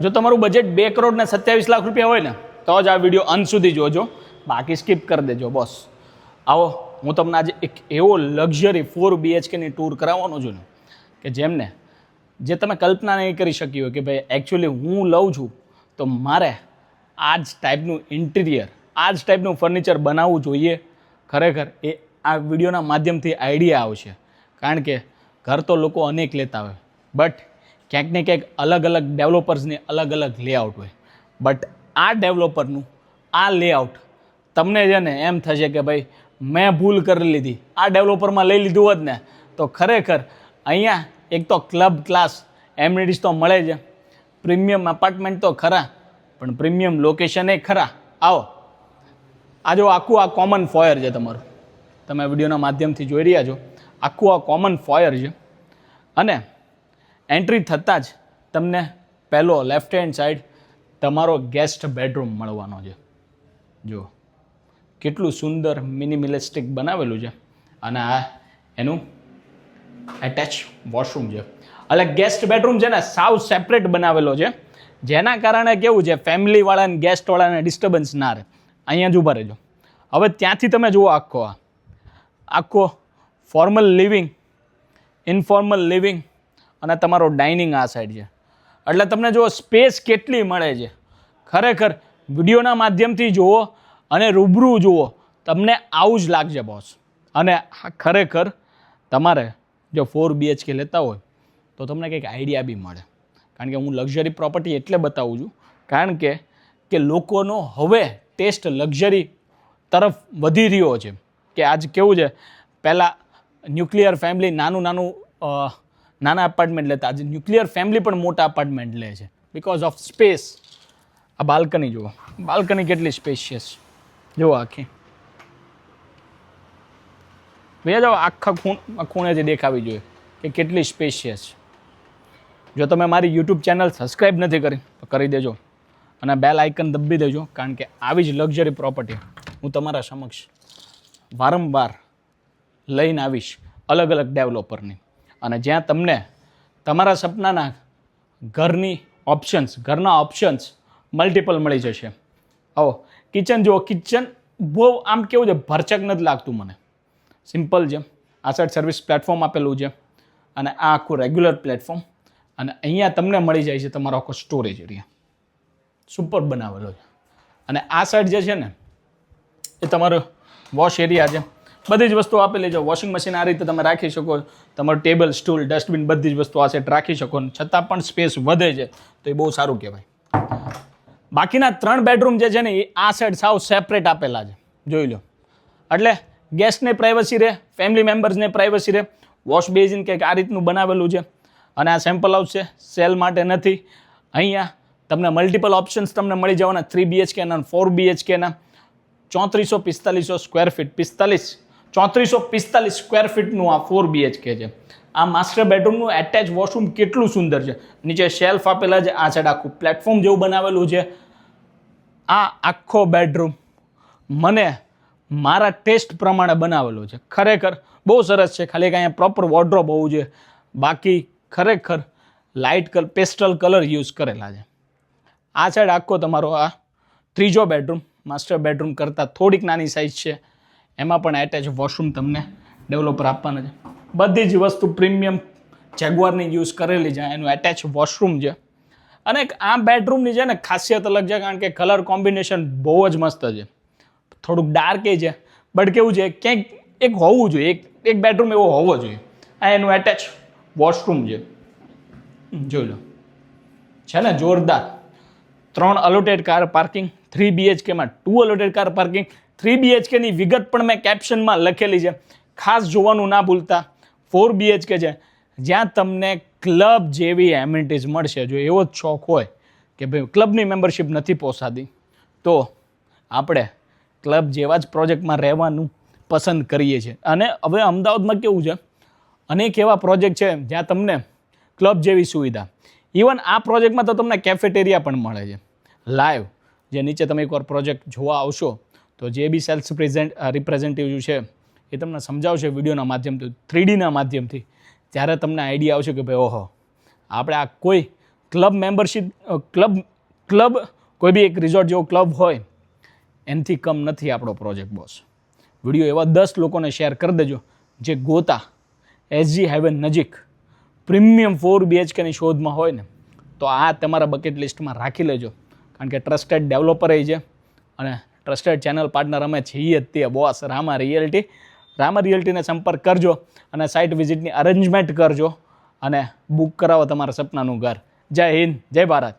જો તમારું બજેટ 2 કરોડ ને 27 લાખ રૂપિયા હોય ને તો જ આ વિડીયો અંત સુધી જોજો, બાકી સ્કીપ કરી દેજો બોસ. આવો હું તમને આજે એક એવો લક્ઝરી 4 BHKની ટૂર કરાવવાનો છું ને કે જે તમે કલ્પના નહીં કરી શકી હોય કે ભાઈ એકચ્યુઅલી હું લઉં છું તો મારે આ જ ટાઈપનું ઇન્ટિરિયર, આ જ ટાઈપનું ફર્નિચર બનાવવું જોઈએ. ખરેખર એ આ વિડીયોના માધ્યમથી આઈડિયા આવશે, કારણ કે ઘર તો લોકો અનેક લેતા હોય, બટ ક્યાંક ને ક્યાંક અલગ અલગ ડેવલપર્સની અલગ અલગ લેઆઉટ હોય. બટ આ ડેવલપરનું આ લેઆઉટ તમને છે ને એમ થશે કે ભાઈ મેં ભૂલ કરી લીધી, આ ડેવલપરમાં લઈ લીધું હોત ને તો ખરેખર અહીંયા એક તો ક્લબ ક્લાસ એમ્યુનિટીઝ તો મળે છે, પ્રીમિયમ અપાર્ટમેન્ટ તો ખરા, પણ પ્રીમિયમ લોકેશન એ ખરા. આવો આ જો આખું આ કોમન ફોયર છે તમારું, તમે વિડીયોના માધ્યમથી જોઈ રહ્યા છો, આખું આ કોમન ફોયર છે. અને એન્ટ્રી થતાં જ તમને પહેલો લેફ્ટ હેન્ડ સાઈડ તમારો ગેસ્ટ બેડરૂમ મળવાનો છે. જો કેટલું સુંદર મિનિમલિસ્ટિક બનાવેલું છે, અને આ એનું એટેચ વોશરૂમ છે. એટલે ગેસ્ટ બેડરૂમ છે ને સાવ સેપરેટ બનાવેલો છે, જેના કારણે કેવું છે ફેમિલીવાળાને ગેસ્ટવાળાને ડિસ્ટર્બન્સ ના રહે. અહીંયા જ ઊભા રહેજો. હવે ત્યાંથી તમે જુઓ આખો ફોર્મલ લિવિંગ, ઇન્ફોર્મલ લિવિંગ અને તમારો ડાઇનિંગ આ સાઈડ છે. એટલે તમને જુઓ સ્પેસ કેટલી મળે છે. ખરેખર વિડીયોના માધ્યમથી જુઓ અને રૂબરૂ જુઓ, તમને આવું જ લાગશે બોસ. અને ખરેખર તમારે જો 4 BHK લેતા હોય તો તમને કંઈક આઈડિયા બી મળે, કારણ કે હું લક્ઝરી પ્રોપર્ટી એટલે બતાવું છું કારણ કે લોકોનો હવે ટેસ્ટ લક્ઝરી તરફ વધી રહ્યો છે. કે આજ કેવું છે, પહેલાં ન્યુક્લિયર ફેમિલી નાના અપાર્ટમેન્ટ લેતા, આજે ન્યુક્લિયર ફેમિલી પણ મોટા અપાર્ટમેન્ટ લે છે બિકોઝ ઓફ સ્પેસ. આ બાલ્કની જુઓ, બાલ્કની કેટલી સ્પેશિયસ જુઓ આખી. ભૈયા જાઓ આખા ખૂણેથી દેખાવી જોઈએ કે કેટલી સ્પેશિયસ છે. જો તમે મારી યુટ્યુબ ચેનલ સબસ્ક્રાઈબ નથી કરી તો કરી દેજો અને બેલ આઇકન દબી દેજો, કારણ કે આવી જ લક્ઝરી પ્રોપર્ટી હું તમારા સમક્ષ વારંવાર લઈને આવીશ અલગ અલગ ડેવલપરની, અને જ્યાં તમને તમારા સપનાના ઘરના ઓપ્શન્સ મલ્ટિપલ મળી જશે. આવો કિચન જુઓ, કિચન બહુ આમ કેવું છે ભરચક નથી લાગતું મને, સિમ્પલ છે. આ સાઈડ સર્વિસ પ્લેટફોર્મ આપેલું છે અને આ આખું રેગ્યુલર પ્લેટફોર્મ, અને અહીંયા તમને મળી જાય છે તમારો આખો સ્ટોરેજ એરિયા સુપર બનાવેલો છે. અને આ સાઈડ જે છે ને એ તમારો વોશ એરિયા છે, બધી જ વસ્તુ આપેલી છે. વોશિંગ મશીન આ રીતે તમે રાખી શકો, તમારું ટેબલ સ્ટૂલ ડસ્ટબિન બધી જ વસ્તુ આ સેટ રાખી શકો, છતાં પણ સ્પેસ વધે છે તો એ બહુ સારું કહેવાય. બાકીના 3 બેડરૂમ જે છે ને એ આ સાઈડ સાવ સેપરેટ આપેલા છે, જોઈ લો. એટલે ગેસ્ટને પ્રાઇવસી રહે, ફેમિલી મેમ્બર્સને પ્રાઇવસી રહે. વોશ બેઝિન કંઈક આ રીતનું બનાવેલું છે, અને આ સેમ્પલ હાઉસ છે, સેલ માટે નથી. અહીંયા તમને મલ્ટિપલ ઓપ્શન્સ તમને મળી જવાના 3 BHKના 4 BHKના 3445 સ્ક્વેર ફીટ 3445 સ્ક્વેર ફીટનું આ 4 BHK છે. આ માસ્ટર બેડરૂમનું એટેચ વોશરૂમ કેટલું સુંદર છે, નીચે શેલ્ફ આપેલા છે, આ સાઈડ આખું પ્લેટફોર્મ જેવું બનાવેલું છે. આ આખો બેડરૂમ મને મારા ટેસ્ટ પ્રમાણે બનાવેલું છે, ખરેખર બહુ સરસ છે. ખાલી અહીંયા પ્રોપર વોર્ડરોબ હોવું જોઈએ, બાકી ખરેખર લાઇટ પેસ્ટલ કલર યુઝ કરેલા છે. આ સાઈડ આખો તમારો આ ત્રીજો બેડરૂમ માસ્ટર બેડરૂમ કરતાં થોડીક નાની સાઇઝ છે, એમાં પણ એટેચ વોશરૂમ તમને ડેવલપર આપવાના છે. બધી જ વસ્તુ પ્રીમિયમ જેગવારની યુઝ કરેલી છે, એનું એટેચ વોશરૂમ છે. અને આ બેડરૂમની છે ને ખાસિયત અલગ છે, કારણ કે કલર કોમ્બિનેશન બહુ જ મસ્ત છે, થોડુંક ડાર્ક છે, બટ કેવું છે ક્યાંક એક હોવું જોઈએ, એક બેડરૂમ એવો હોવો જોઈએ. આ એનું એટેચ વોશરૂમ છે, જોઈ લો છે ને જોરદાર. 3 allotted car parking, 3 BHKમાં 2 allotted car parking. 3 BHKની વિગત પણ મેં કેપ્શનમાં લખેલી છે, ખાસ જોવાનું ના ભૂલતા. 4 BHK છે જ્યાં તમને ક્લબ જેવી એમ્યુનિટીઝ મળશે. જો એવો જ શોખ હોય કે ભાઈ ક્લબની મેમ્બરશિપ નથી પોસાતી તો આપણે ક્લબ જેવા જ પ્રોજેક્ટમાં રહેવાનું પસંદ કરીએ છીએ. અને હવે અમદાવાદમાં કેવું છે, અનેક એવા પ્રોજેક્ટ છે જ્યાં તમને ક્લબ જેવી સુવિધા, ઇવન આ પ્રોજેક્ટમાં તો તમને કેફેટેરિયા પણ મળે છે લાઈવ. જે નીચે તમે એકવાર પ્રોજેક્ટ જોવા આવશો તો જે બી સેલ્સ રિપ્રેઝેન્ટેટિવ છે એ તમને સમજાવશે વિડીયોના માધ્યમથી, 3Dના માધ્યમથી. ત્યારે તમને આઈડિયા આવશે કે ભાઈ ઓહો, આપણે આ કોઈ ક્લબ મેમ્બરશીપ ક્લબ કોઈ બી એક રિઝોર્ટ જેવો ક્લબ હોય એનાથી કમ નથી આપણો પ્રોજેક્ટ બોસ. વિડીયો એવા 10 લોકોને શેર કરી દેજો જે ગોતા એસજી હાઈવે નજીક પ્રીમિયમ 4 BHKની શોધમાં હોય ને, તો આ તમારા બકેટ લિસ્ટમાં રાખી લેજો. કારણ કે ટ્રસ્ટેડ ડેવલપર છે અને ટ્રસ્ટેડ ચેનલ પાર્ટનર અમે છીએ જ તે બોસ રામા રિયલ્ટી. રામા રિયલ્ટીને સંપર્ક કરજો અને સાઇટ વિઝિટની અરેન્જમેન્ટ કરજો અને બુક કરાવો તમારા સપનાનું ઘર. જય હિન્દ, જય ભારત.